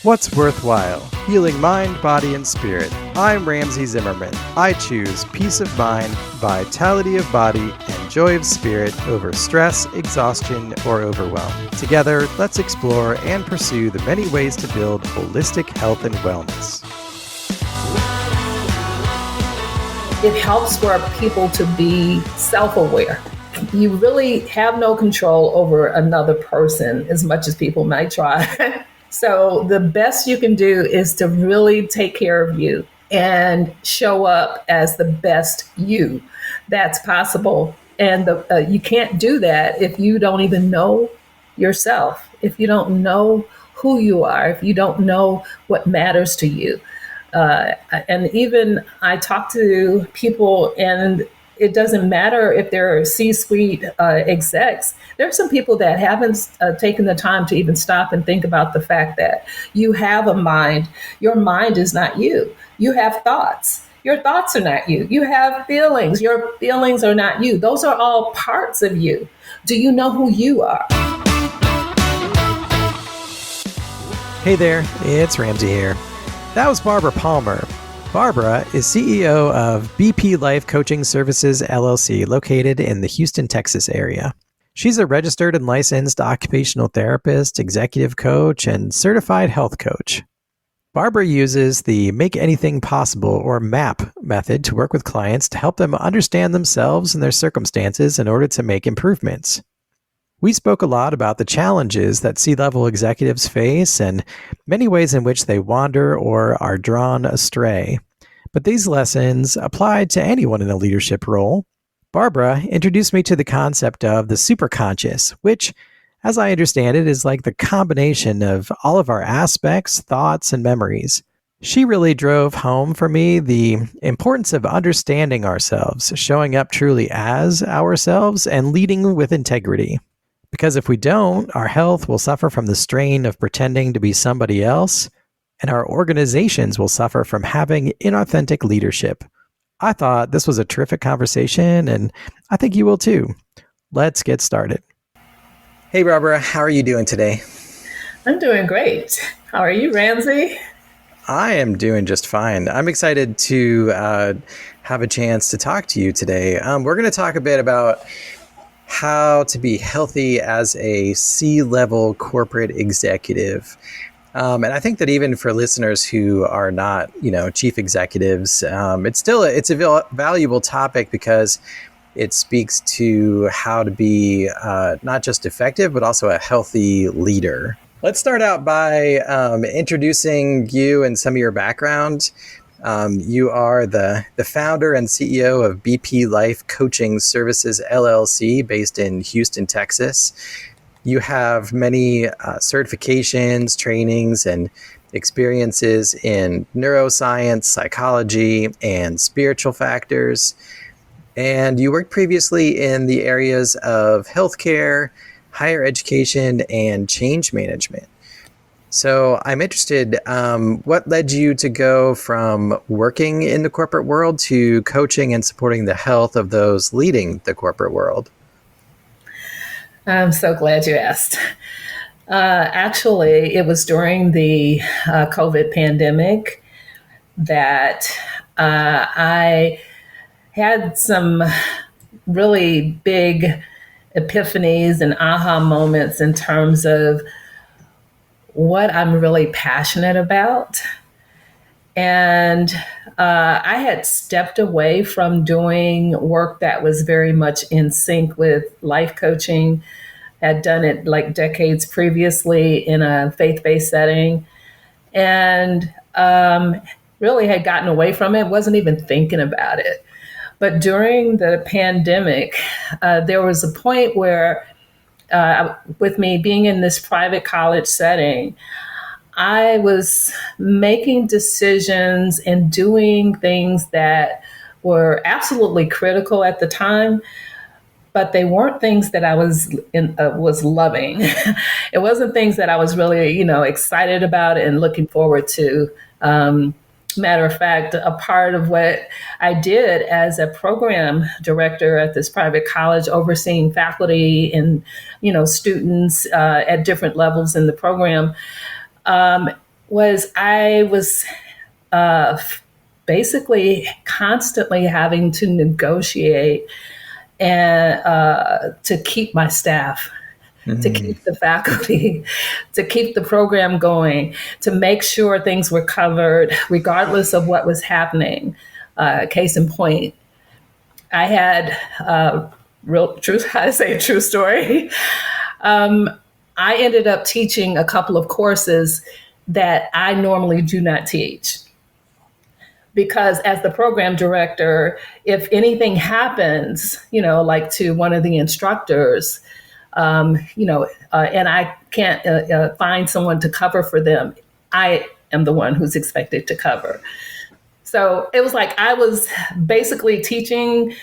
What's worthwhile? Healing mind, body, and spirit. I'm Ramsey Zimmerman. I choose peace of mind, vitality of body, and joy of spirit over stress, exhaustion, or overwhelm. Together, let's explore and pursue the many ways to build holistic health and wellness. It helps for people to be self-aware. You really have no control over another person as much as people might try. So the best you can do is to really take care of you and show up as the best you that's possible. And you can't do that if you don't even know yourself, if you don't know who you are, if you don't know what matters to you. And even I talk to people, and it doesn't matter if they're C-suite execs. There are some people that haven't taken the time to even stop and think about the fact that you have a mind. Your mind is not you. You have thoughts. Your thoughts are not you. You have feelings. Your feelings are not you. Those are all parts of you. Do you know who you are? Hey there, it's Ramsey here. That was Barbara Palmer. Barbara is CEO of BP Life Coaching Services, LLC, located in the Houston, Texas area. She's a registered and licensed occupational therapist, executive coach, and certified health coach. Barbara uses the Make Anything Possible, or MAP, method to work with clients to help them understand themselves and their circumstances in order to make improvements. We spoke a lot about the challenges that C-level executives face and many ways in which they wander or are drawn astray. But these lessons apply to anyone in a leadership role. Barbara introduced me to the concept of the superconscious, which, as I understand it, is like the combination of all of our aspects, thoughts, and memories. She really drove home for me the importance of understanding ourselves, showing up truly as ourselves, and leading with integrity. Because if we don't, our health will suffer from the strain of pretending to be somebody else, and our organizations will suffer from having inauthentic leadership. I thought this was a terrific conversation, and I think you will too. Let's get started. Hey, Barbara, how are you doing today? I'm doing great. How are you, Ramsey? I am doing just fine. I'm excited to have a chance to talk to you today. We're going to talk a bit about how to be healthy as a C-level corporate executive. And I think that even for listeners who are not, chief executives, it's a valuable topic because it speaks to how to be not just effective, but also a healthy leader. Let's start out by introducing you and some of your background. You are the founder and CEO of BP Life Coaching Services, LLC, based in Houston, Texas. You have many certifications, trainings, and experiences in neuroscience, psychology, and spiritual factors. And you worked previously in the areas of healthcare, higher education, and change management. So I'm interested, what led you to go from working in the corporate world to coaching and supporting the health of those leading the corporate world? I'm so glad you asked. Actually, it was during the COVID pandemic that I had some really big epiphanies and aha moments in terms of what I'm really passionate about. And I had stepped away from doing work that was very much in sync with life coaching. Had done it like decades previously in a faith-based setting, and really had gotten away from it, wasn't even thinking about it. But during the pandemic, there was a point where with me being in this private college setting, I was making decisions and doing things that were absolutely critical at the time, but they weren't things that I was loving. It wasn't things that I was really, excited about and looking forward to. Matter of fact, a part of what I did as a program director at this private college, overseeing faculty and, students at different levels in the program, was I was uh, basically constantly having to negotiate and to keep my staff, to Mm, keep the faculty, to keep the program going, to make sure things were covered regardless of what was happening. Case in point, I had real truth. How to say true story. I ended up teaching a couple of courses that I normally do not teach because as the program director, if anything happens, like to one of the instructors, and I can't find someone to cover for them, I am the one who's expected to cover. So it was like I was basically teaching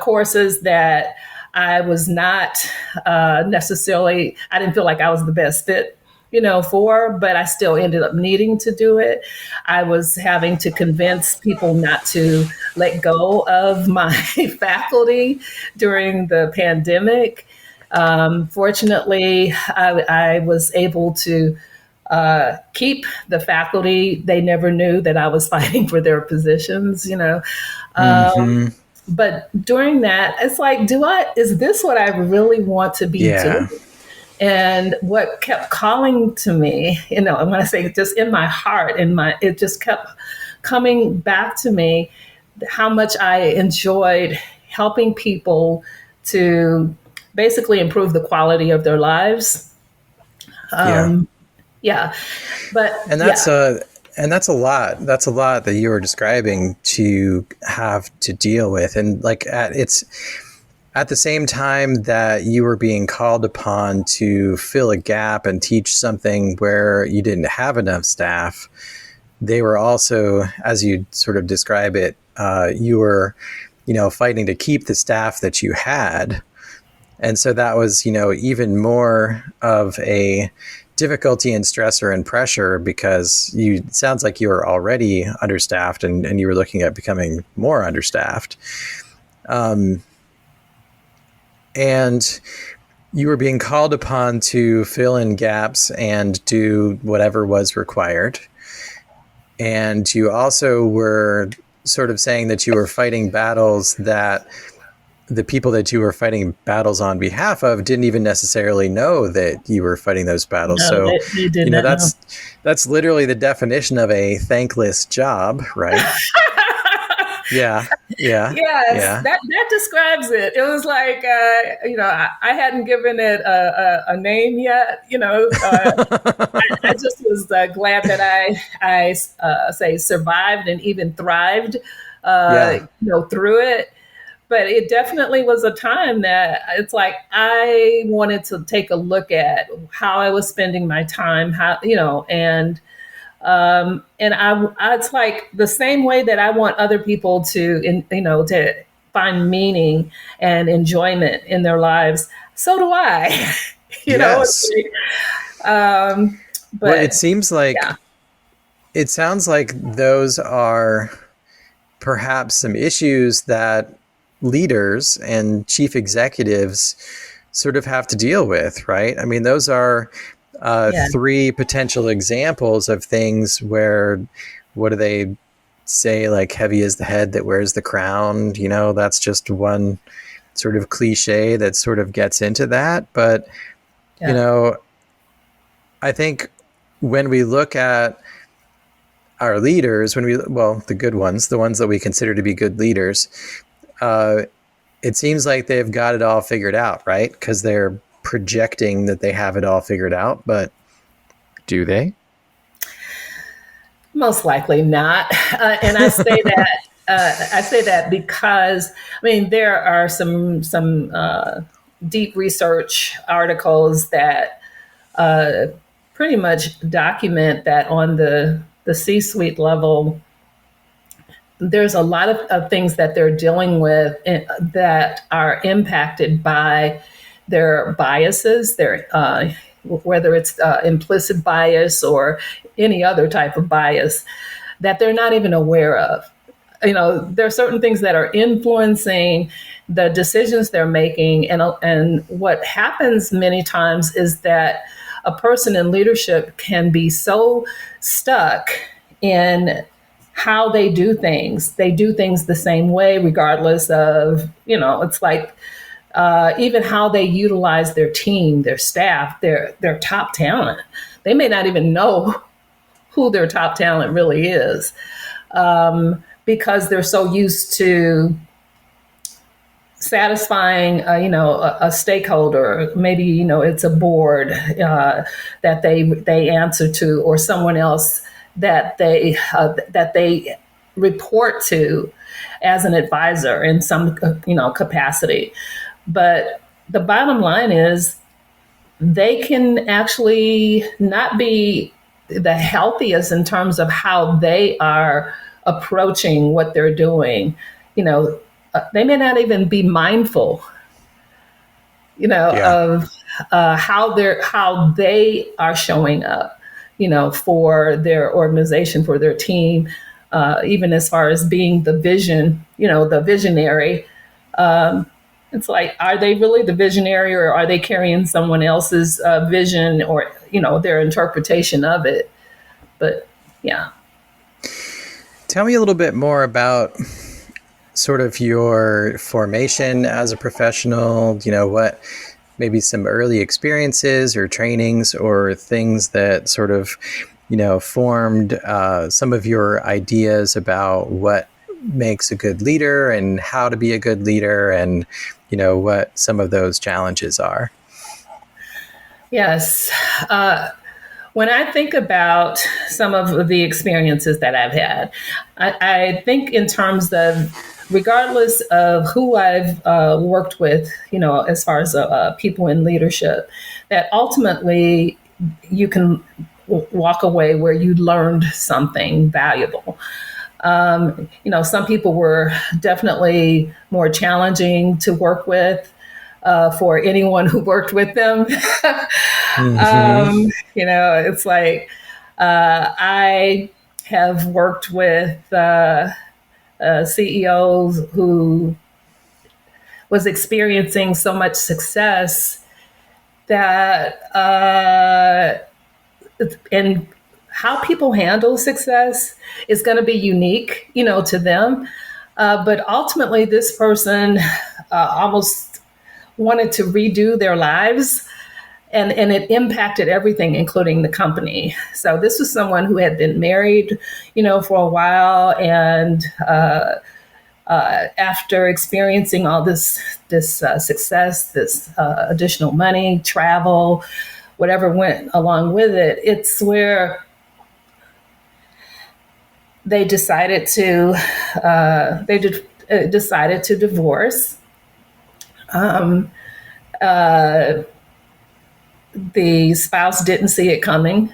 courses that I was not necessarily, I didn't feel like I was the best fit, for, but I still ended up needing to do it. I was having to convince people not to let go of my faculty during the pandemic. Fortunately, I was able to keep the faculty. They never knew that I was fighting for their positions. hmm. But during that, it's like, is this what I really want to be doing? Yeah. And what kept calling to me, I'm going to say just in my heart, it just kept coming back to me how much I enjoyed helping people to basically improve the quality of their lives. Yeah. Yeah, but And yeah, that's a lot. That's a lot that you were describing to have to deal with. And like at the same time that you were being called upon to fill a gap and teach something where you didn't have enough staff, they were also, as you sort of describe it, you were, fighting to keep the staff that you had. And so that was, even more of a difficulty and stressor and pressure because it sounds like you were already understaffed and you were looking at becoming more understaffed. And you were being called upon to fill in gaps and do whatever was required. And you also were sort of saying that you were fighting battles that the people that you were fighting battles on behalf of didn't even necessarily know that you were fighting those battles. no, So, they did not know. that's literally the definition of a thankless job, right? Yeah, yeah, Yes, yeah, that describes it. It was like, I hadn't given it a name yet. I just was glad that I say survived and even thrived, yeah, through it. But it definitely was a time that it's like I wanted to take a look at how I was spending my time, it's like the same way that I want other people to find meaning and enjoyment in their lives. So do I, you know. yes. Um, Well, but yeah, it sounds like those are perhaps some issues that leaders and chief executives sort of have to deal with, right? I mean, those are yeah, three potential examples of things where, what do they say? Like, heavy is the head that wears the crown. That's just one sort of cliche that sort of gets into that. But, you yeah. know, I think when we look at our leaders, the good ones, the ones that we consider to be good leaders, uh, it seems like they've got it all figured out, right? Because they're projecting that they have it all figured out, but do they? Most likely not. And I say that because I mean there are some deep research articles that pretty much document that on the C-suite level, there's a lot of things that they're dealing with that are impacted by their biases, their whether it's implicit bias or any other type of bias that they're not even aware of. There are certain things that are influencing the decisions they're making, and what happens many times is that a person in leadership can be so stuck in how they do things. They do things the same way, regardless of, it's like even how they utilize their team, their staff, their top talent. They may not even know who their top talent really is, because they're so used to satisfying, a stakeholder. Maybe it's a board that they answer to, or someone else that they report to as an advisor in some capacity. But the bottom line is, they can actually not be the healthiest in terms of how they are approaching what they're doing. They may not even be mindful, of how they are showing up, for their organization, for their team, even as far as being the visionary. It's like, are they really the visionary, or are they carrying someone else's vision, or, their interpretation of it? But yeah. Tell me a little bit more about sort of your formation as a professional, what maybe some early experiences or trainings or things that sort of, formed some of your ideas about what makes a good leader and how to be a good leader, and, what some of those challenges are. Yes. When I think about some of the experiences that I've had, I think in terms of, regardless of who I've worked with, as far as people in leadership, that ultimately you can walk away where you learned something valuable. Some people were definitely more challenging to work with for anyone who worked with them. It's like I have worked with CEOs who was experiencing so much success that and how people handle success is going to be unique, to them. But ultimately, this person almost wanted to redo their lives, and it impacted everything, including the company. So this was someone who had been married, for a while, and after experiencing all this success, this additional money, travel, whatever went along with it, it's where they decided to decided to divorce. The spouse didn't see it coming.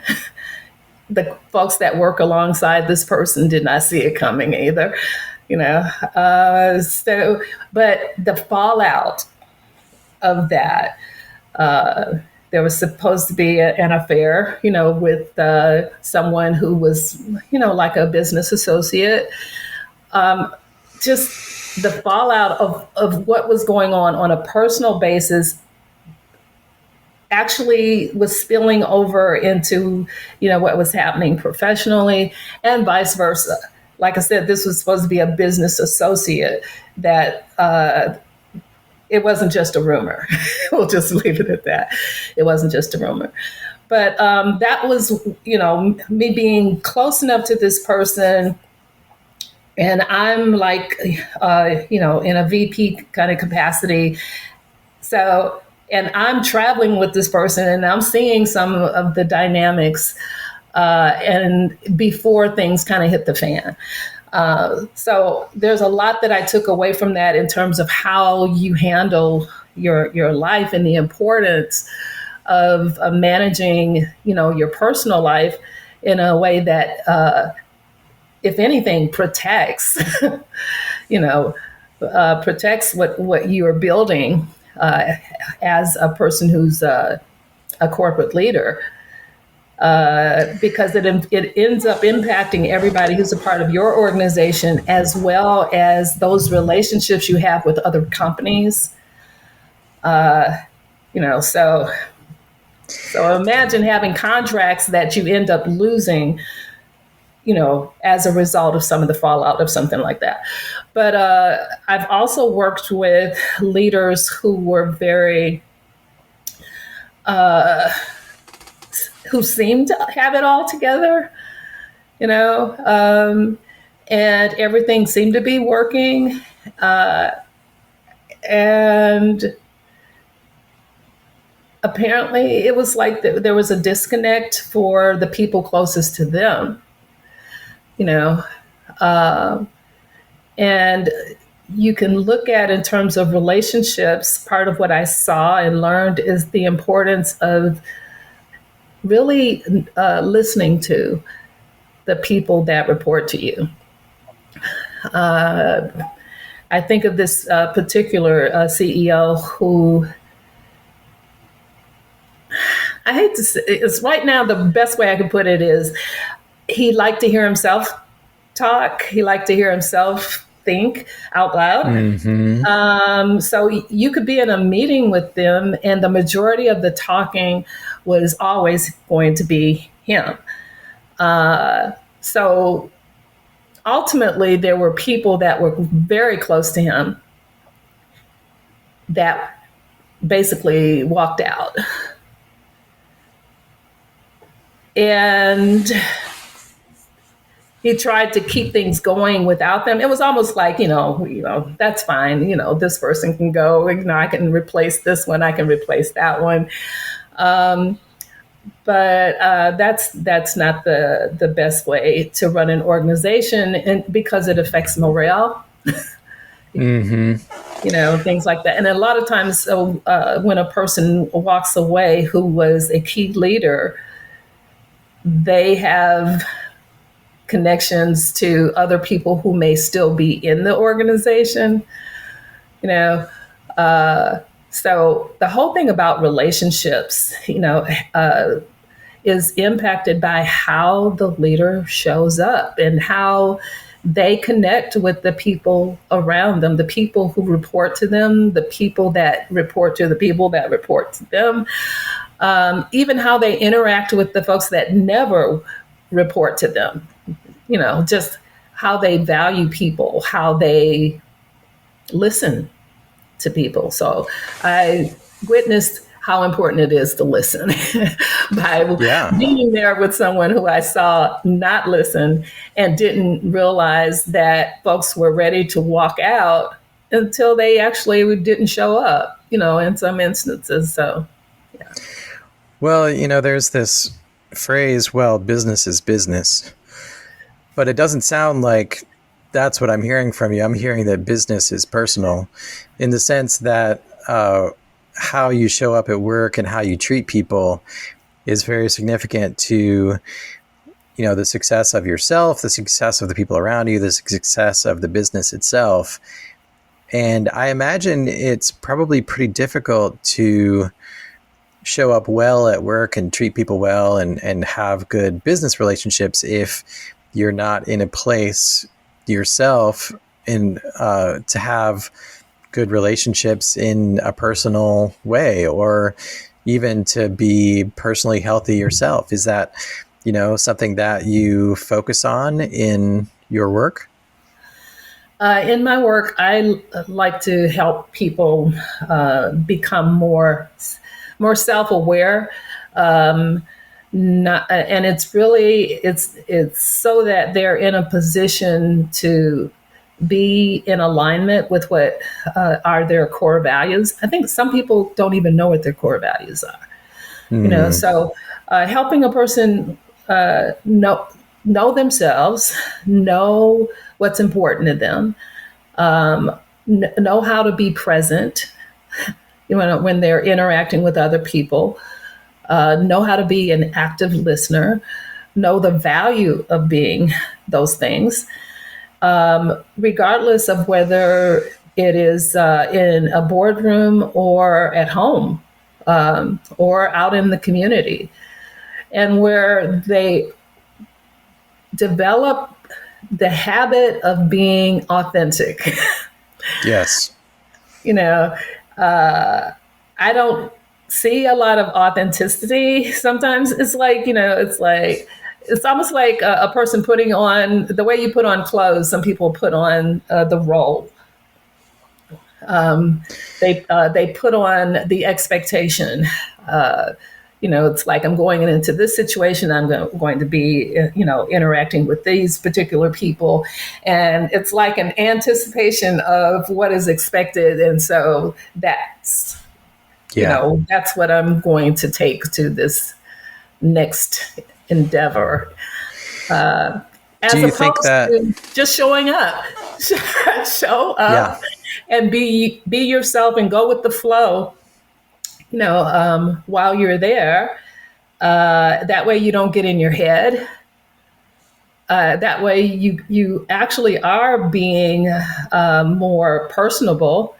The folks that work alongside this person did not see it coming either. But the fallout of that, there was supposed to be an affair, with someone who was, like a business associate. Just the fallout of what was going on a personal basis actually was spilling over into, what was happening professionally, and vice versa. Like I said, this was supposed to be a business associate that it wasn't just a rumor. We'll just leave it at that. It wasn't just a rumor. But that was, me being close enough to this person. And I'm like, in a VP kind of capacity. So, and I'm traveling with this person, and I'm seeing some of the dynamics and before things kind of hit the fan. So there's a lot that I took away from that in terms of how you handle your life, and the importance of managing, your personal life in a way that, if anything, protects, protects what you are building as a person who's a corporate leader. Because it ends up impacting everybody who's a part of your organization, as well as those relationships you have with other companies. So So imagine having contracts that you end up losing, as a result of some of the fallout of something like that. But I've also worked with leaders who were who seemed to have it all together, and everything seemed to be working. And apparently it was like there was a disconnect for the people closest to them, you know. And you can look at in terms of relationships, part of what I saw and learned is the importance of really listening to the people that report to you. I think of this particular CEO who, I hate to say, it's right now the best way I can put it is he liked to hear himself talk. He liked to hear himself think out loud. Mm-hmm. So you could be in a meeting with them, and the majority of the talking was always going to be him. So ultimately, there were people that were very close to him that basically walked out. And he tried to keep things going without them. It was almost like, that's fine. This person can go. I can replace this one. I can replace that one. But that's not the best way to run an organization, and because it affects morale. Mm-hmm. Things like that. And a lot of times, when a person walks away who was a key leader, they have connections to other people who may still be in the organization. So the whole thing about relationships, is impacted by how the leader shows up and how they connect with the people around them, the people who report to them, the people that report to the people that report to them, even how they interact with the folks that never report to them, just how they value people, how they listen to people. So I witnessed how important it is to listen by being there with someone who I saw not listen and didn't realize that folks were ready to walk out until they actually didn't show up, in some instances. So, yeah. Well, there's this phrase, business is business, but it doesn't sound like that's what I'm hearing from you. I'm hearing that business is personal in the sense that how you show up at work and how you treat people is very significant to, the success of yourself, the success of the people around you, the success of the business itself. And I imagine it's probably pretty difficult to show up well at work and treat people well and have good business relationships if you're not in a place yourself to have good relationships in a personal way, or even to be personally healthy yourself. Is that, something that you focus on in your work? In my work, I like to help people become more self-aware. And it's really, it's so that they're in a position to be in alignment with what are their core values. I think some people don't even know what their core values are. So helping a person know themselves, know what's important to them, know how to be present, when they're interacting with other people, know how to be an active listener, know the value of being those things. Regardless of whether it is in a boardroom or at home or out in the community, and where they develop the habit of being authentic. Yes. I don't see a lot of authenticity. Sometimes it's like, it's almost like a person putting on the way you put on clothes. Some people put on the role. They put on the expectation. It's like I'm going into this situation. I'm going to be, interacting with these particular people, and it's like an anticipation of what is expected. And so that's what I'm going to take to this next endeavor. As Do you opposed think that to just showing up, show up, and be yourself and go with the flow. While you're there, that way you don't get in your head. That way you actually are being more personable,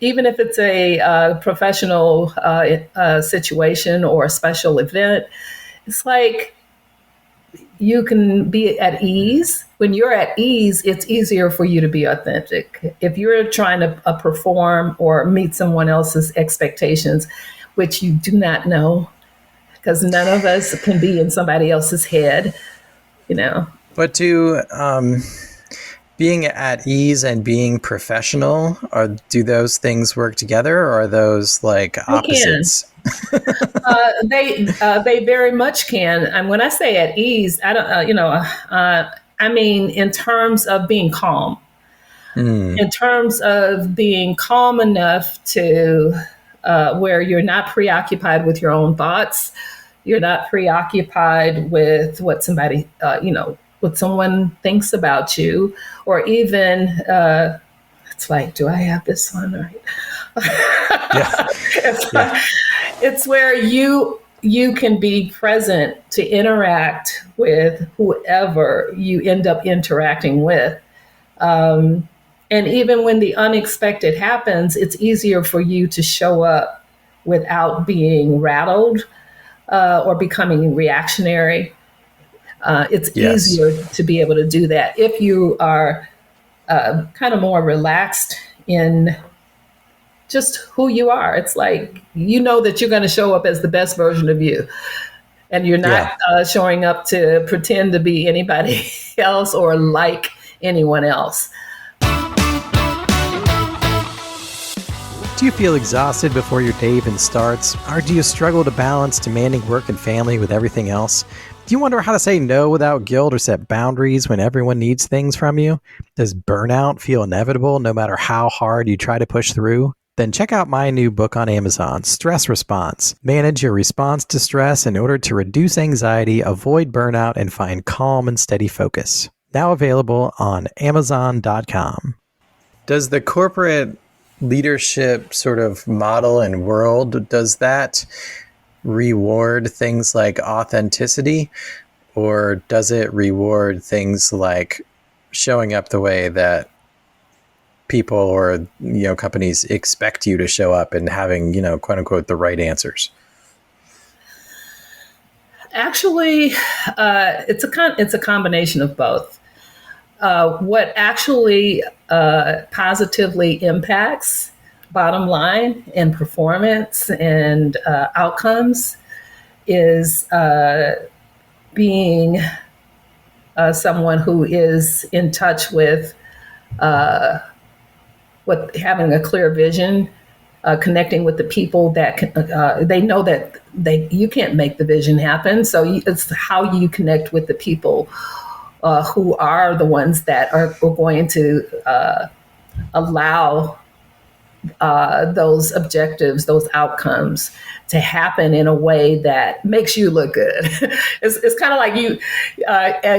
even if it's a professional situation or a special event. It's like you can be at ease. When you're at ease, it's easier for you to be authentic. If you're trying to perform or meet someone else's expectations, which you do not know, because none of us can be in somebody else's head, But being at ease and being professional, do those things work together, or are those like opposites? They very much can. And when I say at ease, I don't, I mean in terms of being calm, in terms of being calm enough to where you're not preoccupied with your own thoughts, you're not preoccupied with what somebody, what someone thinks about you, or even it's like, do I have this one right? Yeah. It's where you can be present to interact with whoever you end up interacting with. And even when the unexpected happens, it's easier for you to show up without being rattled or becoming reactionary. It's easier to be able to do that if you are kind of more relaxed in just who you are. It's like, that you're going to show up as the best version of you. And you're not showing up to pretend to be anybody else or like anyone else. Do you feel exhausted before your day even starts? Or do you struggle to balance demanding work and family with everything else? Do you wonder how to say no without guilt or set boundaries when everyone needs things from you? Does burnout feel inevitable no matter how hard you try to push through? Then check out my new book on Amazon, Stress Response. Manage your response to stress in order to reduce anxiety, avoid burnout, and find calm and steady focus. Now available on Amazon.com. Does the corporate leadership sort of model and world, does that reward things like authenticity, or does it reward things like showing up the way that people or companies expect you to show up and having quote unquote the right answers? Actually, it's a combination of both. What actually positively impacts bottom line and performance and outcomes is being someone who is in touch with having a clear vision, connecting with the people that they know that you can't make the vision happen. So it's how you connect with the people who are the ones that are going to allow those objectives, those outcomes to happen in a way that makes you look good. It's kind of like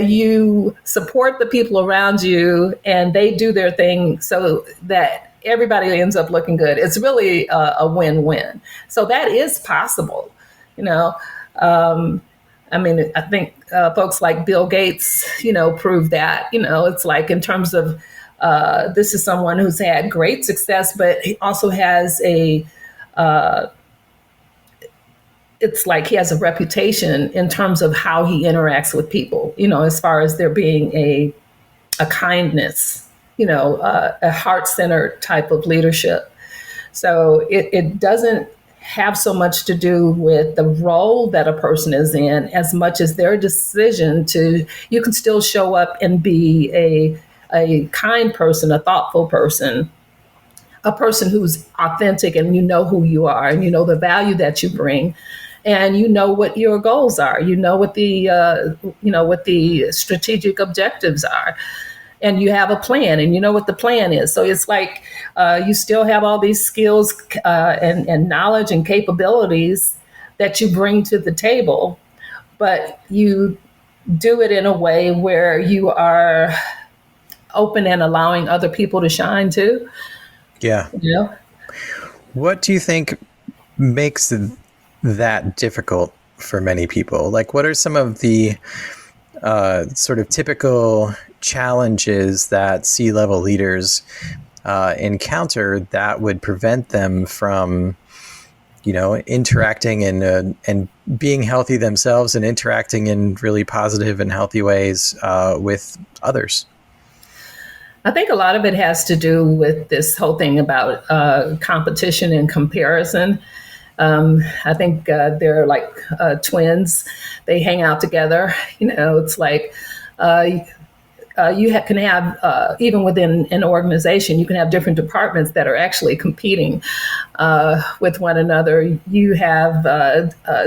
you support the people around you and they do their thing so that everybody ends up looking good. It's really a win-win. So that is possible, I think folks like Bill Gates, prove that. It's like in terms of this is someone who's had great success, but he also has it's like he has a reputation in terms of how he interacts with people, as far as there being a kindness, a heart-centered type of leadership. So it doesn't have so much to do with the role that a person is in as much as their decision to, you can still show up and be a kind person, a thoughtful person, a person who's authentic, and you know who you are, and you know the value that you bring, and you know what your goals are, you know what the strategic objectives are, and you have a plan, and you know what the plan is. So it's like you still have all these skills and knowledge and capabilities that you bring to the table, but you do it in a way where you are open and allowing other people to shine too. Yeah. You know? What do you think makes that difficult for many people? Like, what are some of the sort of typical challenges that C-level leaders encounter that would prevent them from, interacting and being healthy themselves and interacting in really positive and healthy ways with others? I think a lot of it has to do with this whole thing about competition and comparison. I think they're like twins. They hang out together. It's like can have, even within an organization, you can have different departments that are actually competing with one another. You have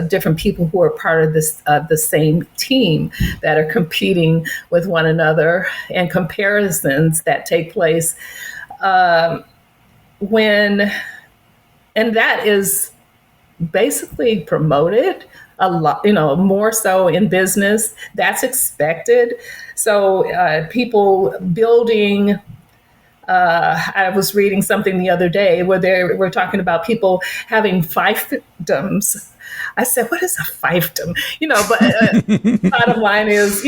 different people who are part of the same team that are competing with one another, and comparisons that take place and that is basically promoted a lot, more so in business. That's expected. So people building, I was reading something the other day where they were talking about people having fiefdoms. I said, what is a fiefdom? But bottom line is,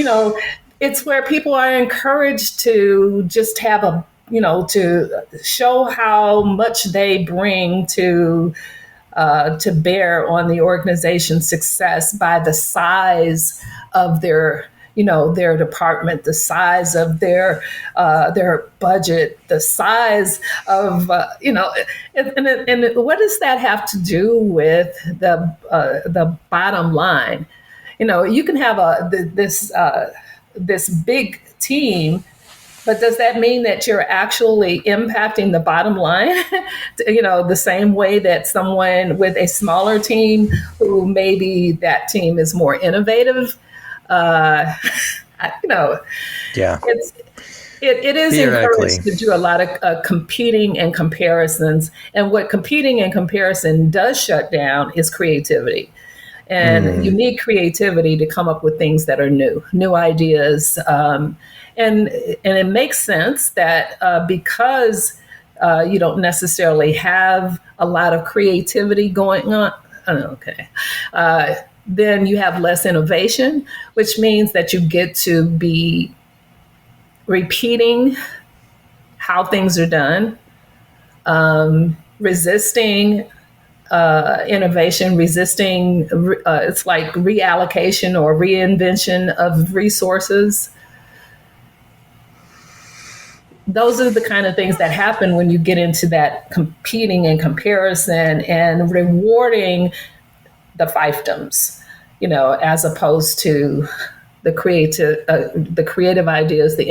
it's where people are encouraged to just have to show how much they bring to bear on the organization's success by the size of their department, the size of their budget, the size of and what does that have to do with the bottom line? You can have this big team, but does that mean that you're actually impacting the bottom line? The same way that someone with a smaller team, who maybe that team is more innovative, Yeah. It is encouraged to do a lot of competing and comparisons. And what competing and comparison does shut down is creativity. And you need creativity to come up with things that are new ideas. And it makes sense that because you don't necessarily have a lot of creativity going on, then you have less innovation, which means that you get to be repeating how things are done, resisting innovation, resisting, it's like reallocation or reinvention of resources. Those are the kind of things that happen when you get into that competing and comparison and rewarding the fiefdoms, as opposed to the creative ideas, the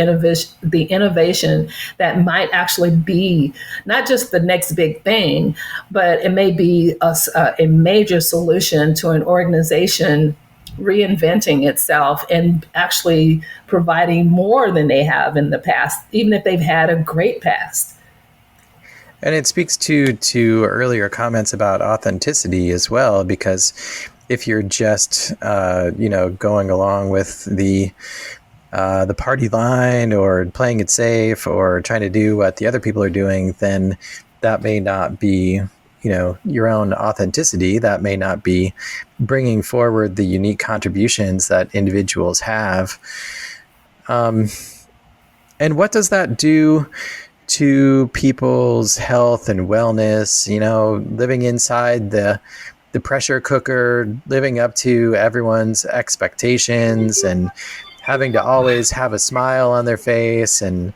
innovation that might actually be not just the next big thing, but it may be a major solution to an organization reinventing itself and actually providing more than they have in the past, even if they've had a great past. And it speaks to earlier comments about authenticity as well, because if you're just going along with the party line or playing it safe or trying to do what the other people are doing, then that may not be your own authenticity. That may not be bringing forward the unique contributions that individuals have. And what does that do to people's health and wellness? Living inside the pressure cooker, living up to everyone's expectations and having to always have a smile on their face, and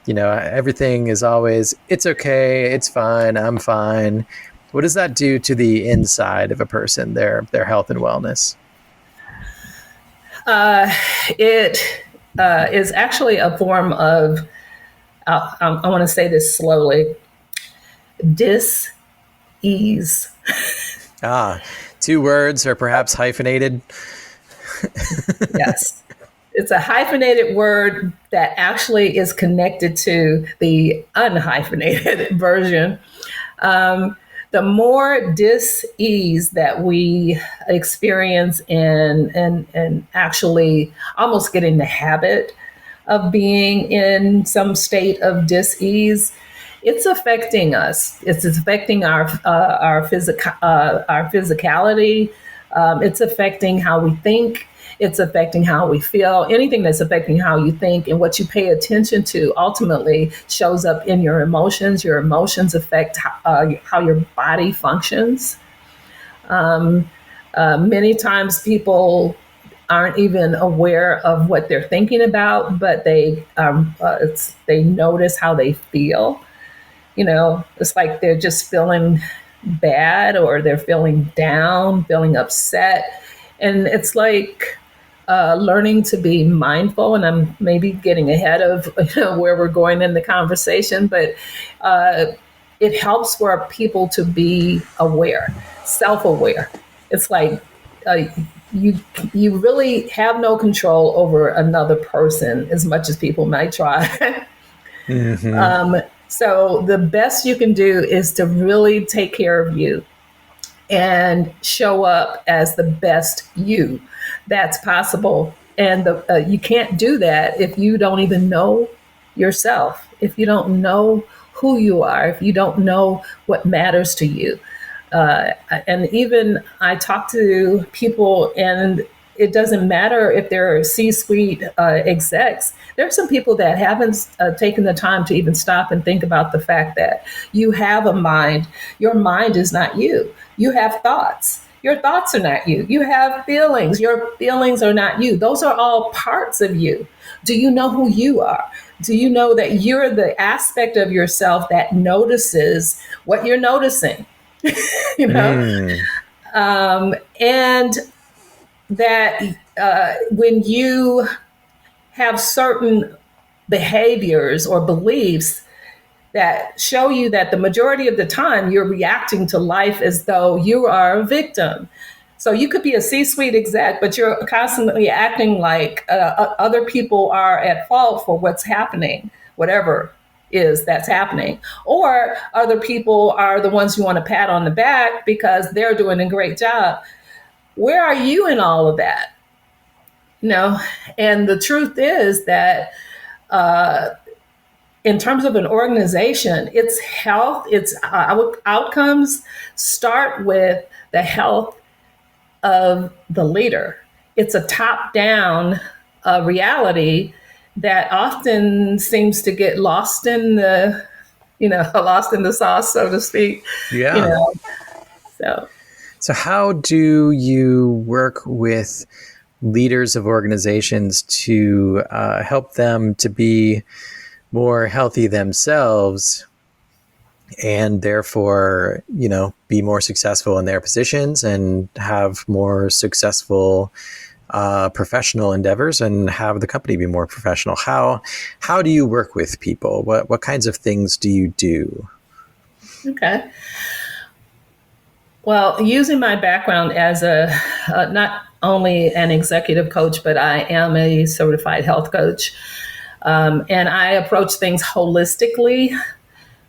everything is always, it's okay, it's fine, I'm fine. What does that do to the inside of a person, their health and wellness? It is actually a form of, I want to say this slowly, dis-ease. Ah, two words or perhaps hyphenated. Yes. It's a hyphenated word that actually is connected to the unhyphenated version. The more dis-ease that we experience and actually almost get in the habit of being in some state of dis-ease, it's affecting us. It's affecting our physicality. It's affecting how we think. It's affecting how we feel. Anything that's affecting how you think and what you pay attention to ultimately shows up in your emotions. Your emotions affect how your body functions. Many times people aren't even aware of what they're thinking about, but they notice how they feel. It's like they're just feeling bad or they're feeling down, feeling upset. And it's like learning to be mindful. And I'm maybe getting ahead of where we're going in the conversation, but it helps for people to be aware, self-aware. It's like you really have no control over another person as much as people might try. Mm-hmm. So the best you can do is to really take care of you and show up as the best you that's possible. And you can't do that if you don't even know yourself, if you don't know who you are, if you don't know what matters to you. And even I talk to people, and it doesn't matter if they're C-suite execs. There are some people that haven't taken the time to even stop and think about the fact that you have a mind. Your mind is not you. You have thoughts. Your thoughts are not you. You have feelings. Your feelings are not you. Those are all parts of you. Do you know who you are? Do you know that you're the aspect of yourself that notices what you're noticing? And that when you have certain behaviors or beliefs that show you that the majority of the time you're reacting to life as though you are a victim. So you could be a C-suite exec, but you're constantly acting like other people are at fault for what's happening, whatever is that's happening. Or other people are the ones you want to pat on the back because they're doing a great job. Where are you in all of that? And the truth is that in terms of an organization, its health, its outcomes start with the health of the leader. It's a top-down reality that often seems to get lost in the, lost in the sauce, so to speak. Yeah. So how do you work with leaders of organizations to help them to be more healthy themselves and therefore, be more successful in their positions and have more successful professional endeavors and have the company be more professional? How do you work with people? What kinds of things do you do? Okay. Well, using my background as not only an executive coach, but I am a certified health coach. And I approach things holistically.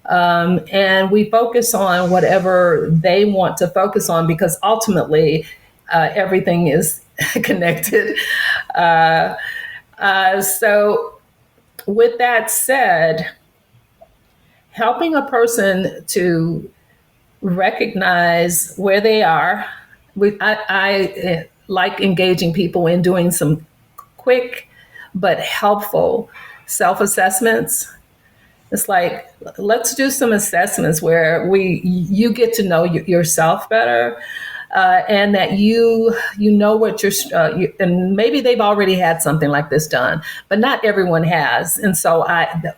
And we focus on whatever they want to focus on because ultimately everything is connected. So with that said, helping a person to recognize where they are. I like engaging people in doing some quick but helpful self-assessments. It's like, let's do some assessments where you get to know yourself better. and that you know what and maybe they've already had something like this done, but not everyone has. And so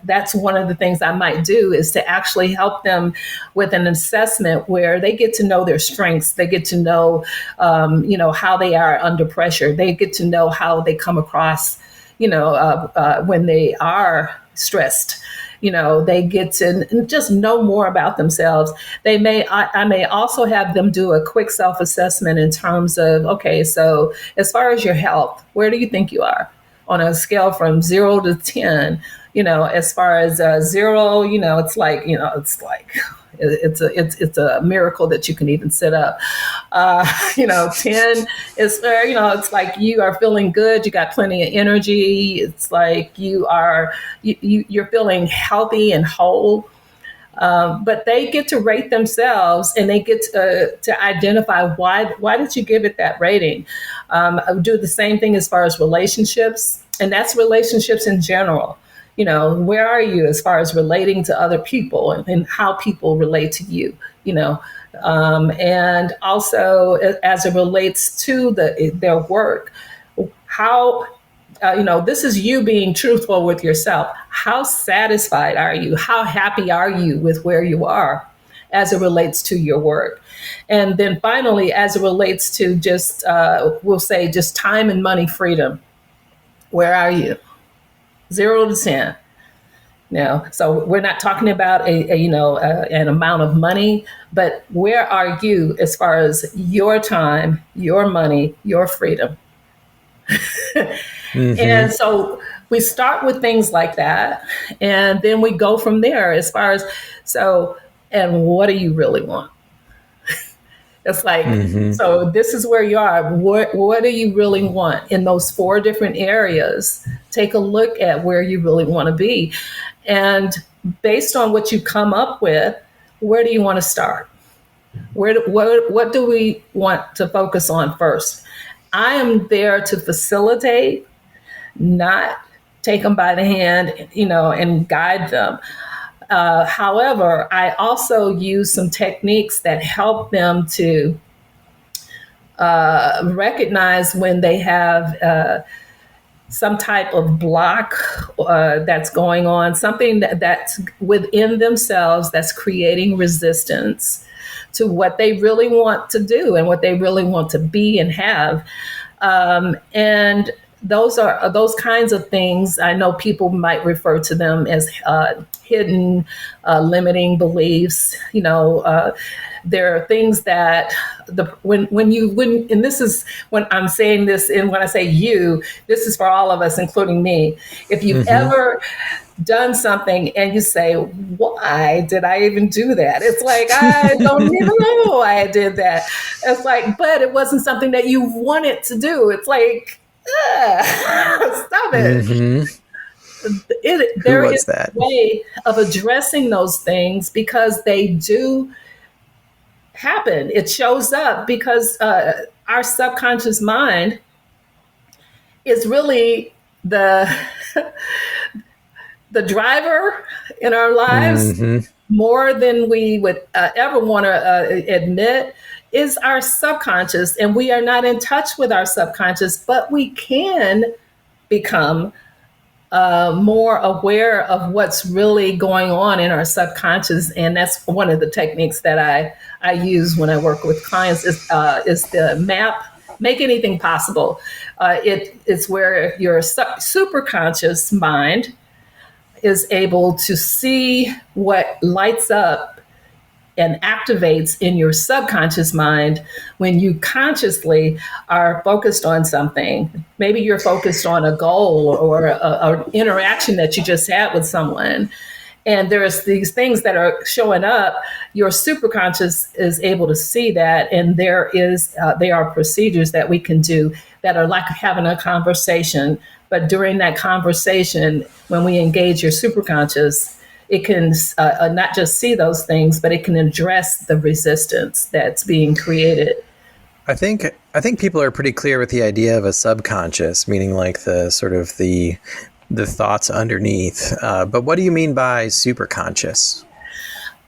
that's one of the things I might do, is to actually help them with an assessment where they get to know their strengths. They get to know, how they are under pressure. They get to know how they come across, when they are stressed. They get to just know more about themselves. I may also have them do a quick self-assessment in terms of, okay, so as far as your health, where do you think you are on a scale from 0 to 10? As far as 0, it's like, it's a miracle that you can even sit up. 10 is, it's like you are feeling good. You got plenty of energy. It's like you're feeling healthy and whole. But they get to rate themselves, and they get to identify why did you give it that rating. I would do the same thing as far as relationships, and that's relationships in general. Where are you as far as relating to other people, and how people relate to you, and also as it relates to their work, how, this is you being truthful with yourself. How satisfied are you? How happy are you with where you are as it relates to your work? And then finally, as it relates to just, we'll say just time and money freedom, where are you? 0 to 10. So we're not talking about an amount of money, but where are you as far as your time, your money, your freedom? Mm-hmm. And so we start with things like that, and then we go from there as far as, and what do you really want? It's like, mm-hmm. So this is where you are. What do you really want in those 4 different areas? Take a look at where you really want to be. And based on what you come up with, where do you want to start? What do we want to focus on first? I am there to facilitate, not take them by the hand, and guide them. However, I also use some techniques that help them to recognize when they have some type of block that's going on, something that's within themselves that's creating resistance to what they really want to do and what they really want to be and have. And those kinds of things, I know people might refer to them as hidden limiting beliefs. There are things that and this is when I'm saying this, and when I say you, this is for all of us, including me. If you've mm-hmm. ever done something and you say, why did I even do that? It's like, I don't even know why I did that. It's like, but it wasn't something that you wanted to do. It's like, stop it. Mm-hmm. There is a way of addressing those things, because they do happen. It shows up because our subconscious mind is really the driver in our lives, mm-hmm. more than we would ever want to admit, is our subconscious. And we are not in touch with our subconscious, but we can become more aware of what's really going on in our subconscious. And that's one of the techniques that I use when I work with clients is the MAP, Make Anything Possible. It's where your superconscious mind is able to see what lights up and activates in your subconscious mind when you consciously are focused on something. Maybe you're focused on a goal or an interaction that you just had with someone, and there's these things that are showing up. Your superconscious is able to see that, and there are procedures that we can do that are like having a conversation. But during that conversation, when we engage your superconscious, it can not just see those things, but it can address the resistance that's being created. I think people are pretty clear with the idea of a subconscious, meaning like the sort of the thoughts underneath. But what do you mean by superconscious?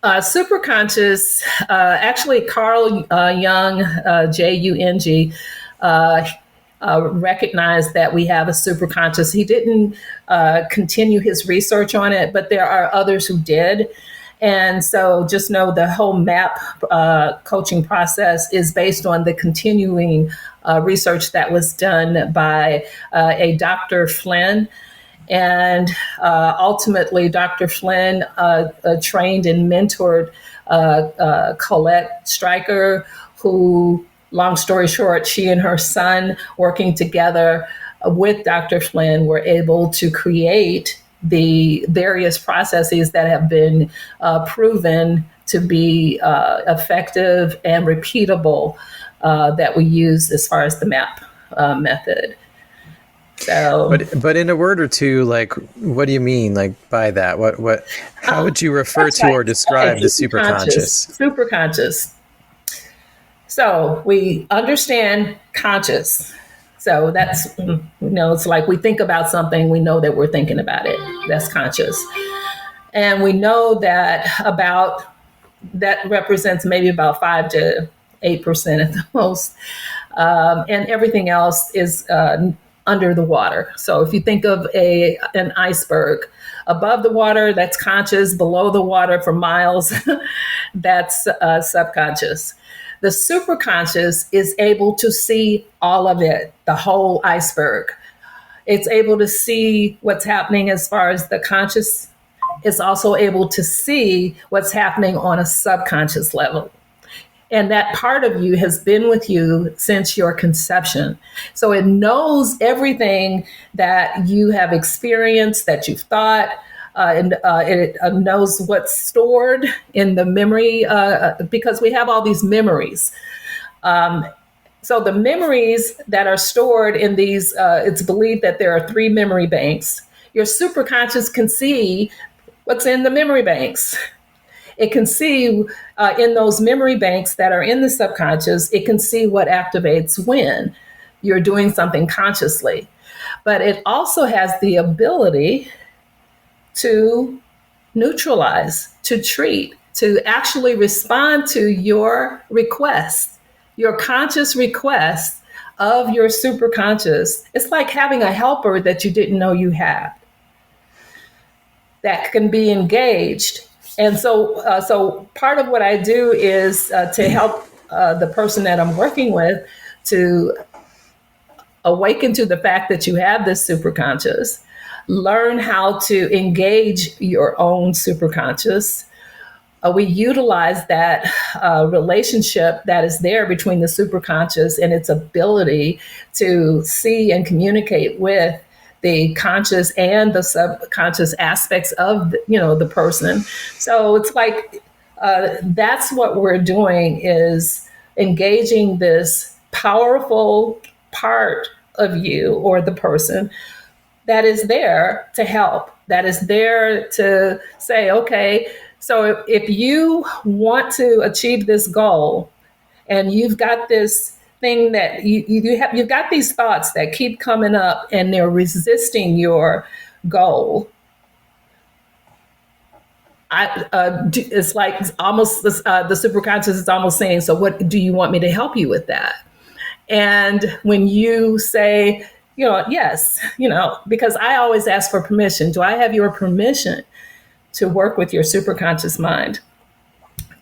Superconscious, actually, Carl Jung, Jung, uh, recognized that we have a superconscious. He didn't continue his research on it, but there are others who did. And so just know the whole MAP coaching process is based on the continuing research that was done by a Dr. Flynn. And ultimately, Dr. Flynn trained and mentored Colette Stryker, who, long story short, she and her son, working together with Dr. Flynn, were able to create the various processes that have been proven to be effective and repeatable that we use as far as the MAP method. So, but in a word or two, like, what do you mean, like, by that? What? How would you refer to or describe the superconscious? Superconscious. So we understand conscious. So that's, it's like we think about something, we know that we're thinking about it. That's conscious. And we know that that represents maybe about 5 to 8% at the most. And everything else is under the water. So if you think of an iceberg, above the water, that's conscious. Below the water for miles, that's subconscious. The superconscious is able to see all of it, the whole iceberg. It's able to see what's happening as far as the conscious. It's also able to see what's happening on a subconscious level. And that part of you has been with you since your conception. So it knows everything that you have experienced, that you've thought, and it knows what's stored in the memory, because we have all these memories. So the memories that are stored in these, it's believed that there are 3 memory banks. Your superconscious can see what's in the memory banks. It can see in those memory banks that are in the subconscious, it can see what activates when you're doing something consciously. But it also has the ability to neutralize, to treat, to actually respond to your requests, your conscious requests of your superconscious. It's like having a helper that you didn't know you had that can be engaged. And so part of what I do is to help the person that I'm working with to awaken to the fact that you have this superconscious, learn how to engage your own superconscious. We utilize that relationship that is there between the superconscious and its ability to see and communicate with the conscious and the subconscious aspects of the person. So it's like that's what we're doing, is engaging this powerful part of you or the person that is there to help, that is there to say, okay, so if you want to achieve this goal and you've got this thing that you've got these thoughts that keep coming up and they're resisting your goal. It's like almost the superconscious is almost saying, so what do you want me to help you with that? And when you say, yes, because I always ask for permission. Do I have your permission to work with your superconscious mind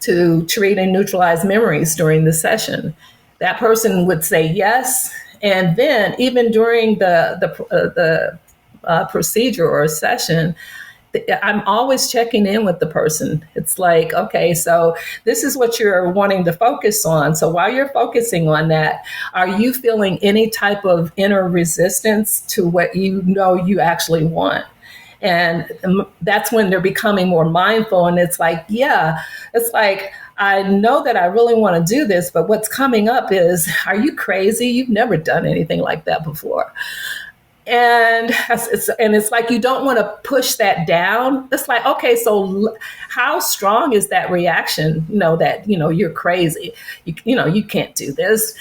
to treat and neutralize memories during the session? That person would say yes. And then even during the procedure or session, I'm always checking in with the person. It's like, okay, so this is what you're wanting to focus on. So while you're focusing on that, are you feeling any type of inner resistance to what you actually want? And that's when they're becoming more mindful. And it's like, I know that I really want to do this, but what's coming up is, are you crazy? You've never done anything like that before. And it's like, you don't want to push that down. It's like, okay, so how strong is that reaction? That, you're crazy. You can't do this.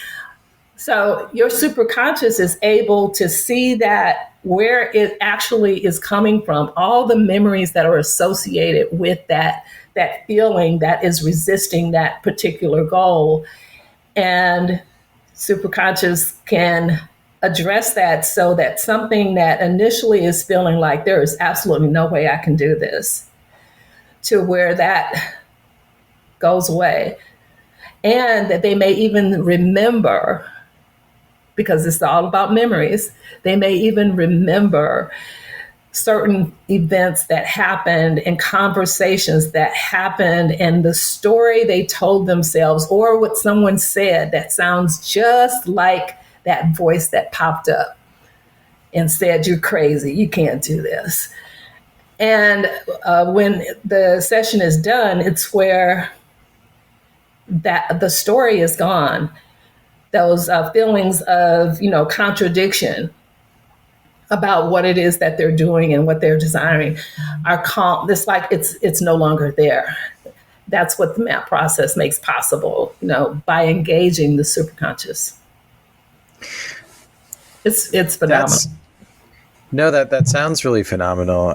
So your superconscious is able to see that where it actually is coming from, all the memories that are associated with that feeling that is resisting that particular goal. And superconscious can address that so that something that initially is feeling like there is absolutely no way I can do this, to where that goes away. And that they may even remember, because it's all about memories, they may even remember certain events that happened and conversations that happened and the story they told themselves or what someone said that sounds just like that voice that popped up and said, "You're crazy, you can't do this." And when the session is done, it's where that the story is gone. Those feelings of, contradiction about what it is that they're doing and what they're desiring are calm. It's like it's no longer there. That's what the MAP process makes possible, by engaging the superconscious. It's phenomenal. That sounds really phenomenal.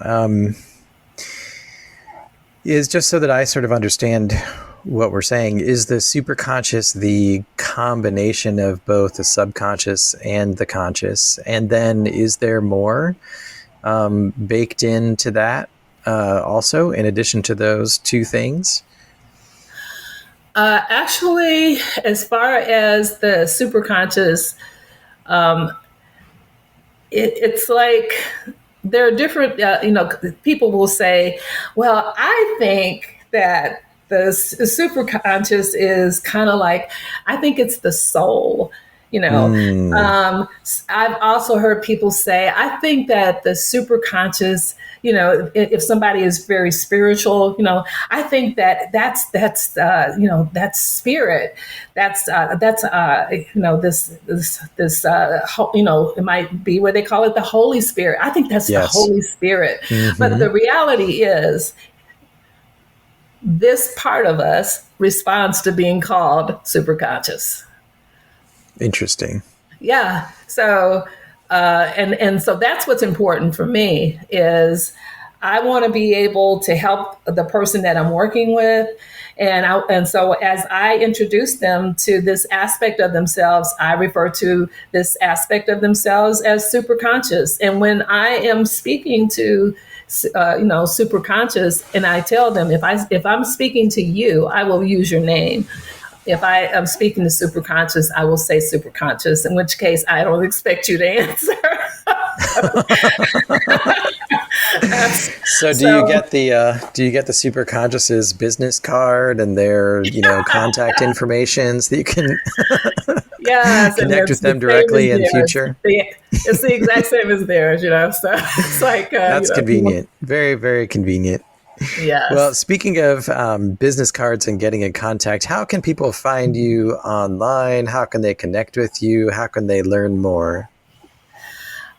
Is just so that I sort of understand what we're saying, is the superconscious the combination of both the subconscious and the conscious? And then is there more baked into that also, in addition to those two things? Actually, as far as the superconscious, it's like there are different, people will say, well, I think that the superconscious is kind of like, I think it's the soul. I've also heard people say, I think that the superconscious, if somebody is very spiritual, I think that's spirit. That's it might be where they call it the Holy Spirit. I think that's the Holy Spirit. Mm-hmm. But the reality is, this part of us responds to being called superconscious. Interesting. Yeah. So, and so that's what's important for me is I want to be able to help the person that I'm working with. And so as I introduce them to this aspect of themselves, I refer to this aspect of themselves as superconscious. And when I am speaking to superconscious, and I tell them, if I'm speaking to you, I will use your name. If I am speaking to superconscious, I will say superconscious, in which case I don't expect you to answer. So do you get the superconscious's business card and their contact information so that you can connect with them directly in future? It's the exact same as theirs, so it's like that's convenient. Very, very convenient. Yes. Well, speaking of business cards and getting in contact, how can people find you online? How can they connect with you? How can they learn more?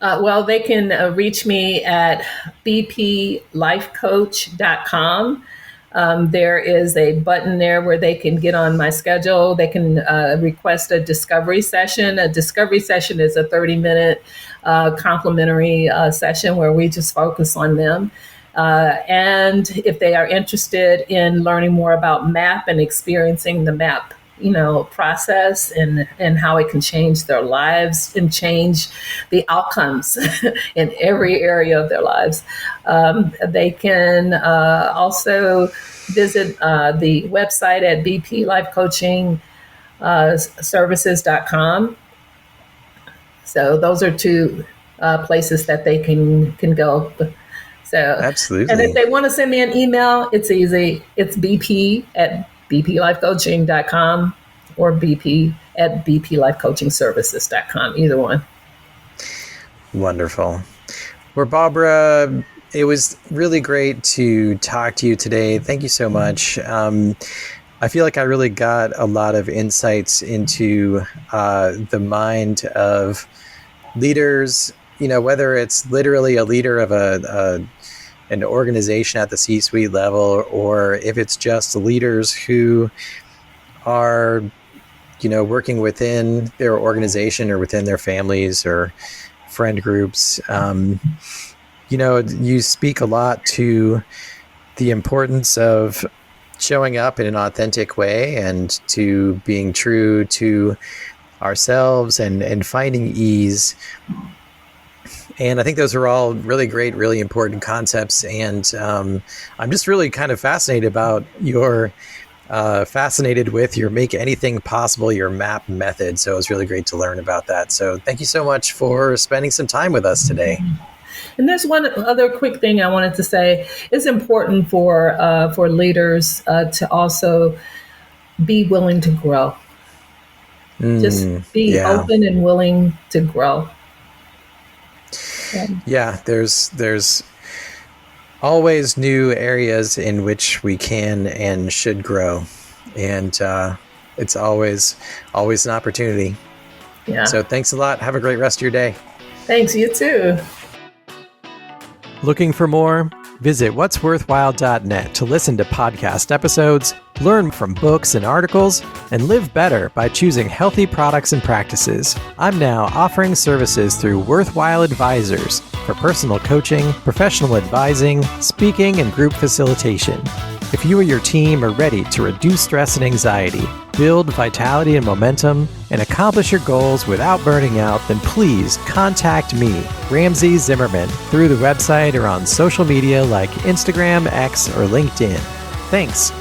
Well, they can reach me at bplifecoach.com. There is a button there where they can get on my schedule. They can request a discovery session. A discovery session is a 30-minute complimentary session where we just focus on them. And if they are interested in learning more about MAP and experiencing the MAP, process and how it can change their lives and change the outcomes in every area of their lives, they can also visit the website at bplifecoachingservices.com. So those are two places that they can go. So, absolutely. And if they want to send me an email, it's easy. It's bp@bplifecoaching.com or bp@bplifecoachingservices.com, either one. Wonderful. Well, Barbara, it was really great to talk to you today. Thank you so much. I feel like I really got a lot of insights into the mind of leaders, whether it's literally a leader of an organization at the C-suite level, or if it's just leaders who are, working within their organization or within their families or friend groups. You speak a lot to the importance of showing up in an authentic way and to being true to ourselves and finding ease. And I think those are all really great, really important concepts. And I'm just really kind of fascinated with your Make Anything Possible, your MAP method. So it was really great to learn about that. So thank you so much for spending some time with us today. And there's one other quick thing I wanted to say. It's important for leaders to also be willing to grow. Just be open and willing to grow. Yeah, there's always new areas in which we can and should grow, and it's always an opportunity. Yeah. So thanks a lot. Have a great rest of your day. Thanks, you too. Looking for more? Visit whatsworthwhile.net to listen to podcast episodes, learn from books and articles, and live better by choosing healthy products and practices. I'm now offering services through Worthwhile Advisors for personal coaching, professional advising, speaking, and group facilitation. If you or your team are ready to reduce stress and anxiety, build vitality and momentum, and accomplish your goals without burning out, then please contact me, Ramsey Zimmerman, through the website or on social media like Instagram, X, or LinkedIn. Thanks.